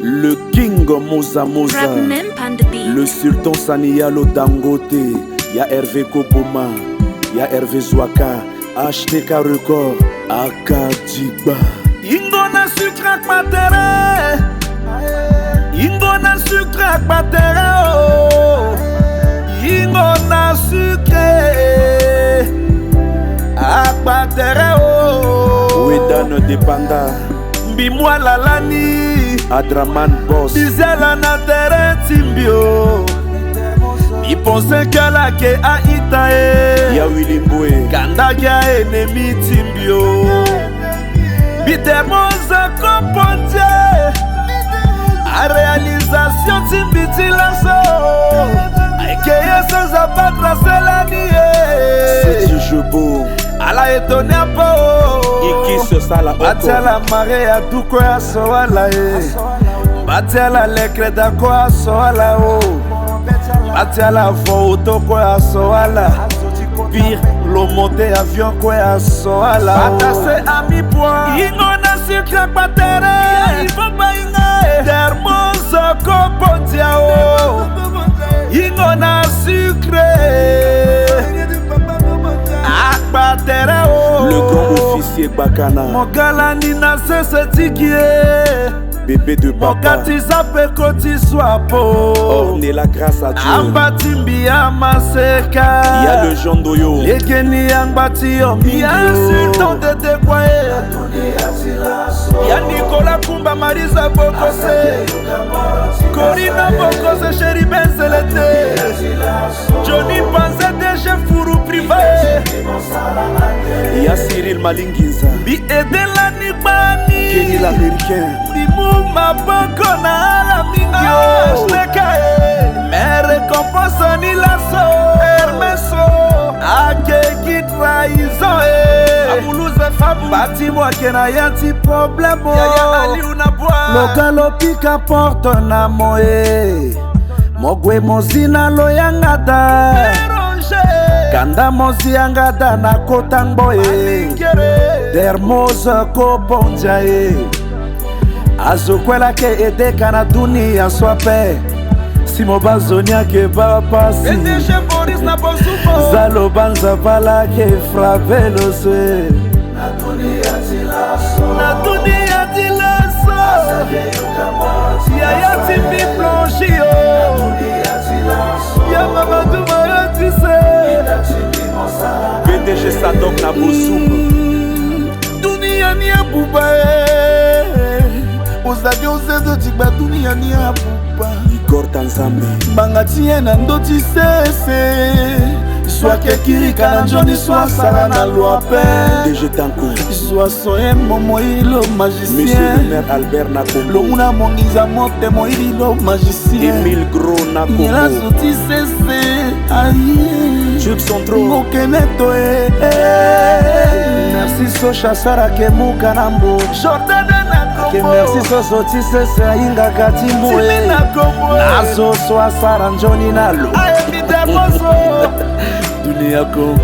Le King Moza Moza, le Sultan Saniyalo Dangote, y'a Hervé Kopoma, y'a Hervé Zouaka, HTK Record, Akadiba. Ingo na sucre ak matere, Ingo na sucre ak matere, oh. Ingo na sucre ak matere, oh. Wedane Depanda, Bimwa Lalani, Adraman Boss, Bizela na terrain timbio. I pense kala ke a itae, ya Willy Mbwe, Kandagia ennemi timbio. Bitemoza komponte, a réalisation timbiti lasso. Aikeye sans abattre selanie. c'est du jeu beau. Ala étonné un peu. Iki se sala Batia la marée à tout quoi soala e. Batia la lecre da quoi soala o. Batia la photo quoi soala. Pire l'eau monté avion quoi soala. Batasse à mi point. Ingo na sucre batere. Il faut pas inga. Dermoso kopontia o. Ingo na sucre. Le grand officier Bakana, Mogalani na sese tikie, bébé de papa, Mokati sape koti swapo, orné la grâce à Dieu. Ambatimbi amaseka, Il y a le Jean Doyo, Legeni ambati yomi, Sultan de Dekwaye, Y'a Nicolas Kumba Marisa Bokose, Corina Bokose Chéri Benzelete, Johnny Panze Deche Furu Privé, il y a Cyril Malinginza, Bi Edela Nibani, Kenny l'américain, Bimu Maboko na la mingio, Shlekae, Mere Komposo ni lasso, Hermeso, Akeki trahison, Amoulouze Fabou, Bati Mwakena yanti problemo, Yaya Ali unabwa, Logalo pika porto na moe, Mogwe mozina lo yangada, Kanda mozi yangada na kotangboe, Dermoza koponjae, Azokwela ke edeka na dunia swape, Simo bazonia ke bapasi, Zalo banza bala ke frappe lo swe, Na dunia tilaso, Yaya timbi planchio, Ya mama dumara tise, PDG Sadok na Bosoum, Dunia ni ya bubae, Ozadi ozedo tikba dunia ni ya buba, Igor Tanzambe, Banga tiye na ndoti sese, Swake kirika na njoni swa sara na luape, DG Tanko, Swa soye momo ilo magicien, Monsieur le maire Albert Nakombo, Lomuna mongiza mote mo ilo magicien, Emile Gros Nyela Nakombo, soti sese, aye, Tube Centro, Mokeneto merci so chasara ke mukanambo, Jordan que merci so soti sese inga katimbo, Nazo so asara njoni nalo, Dunia ko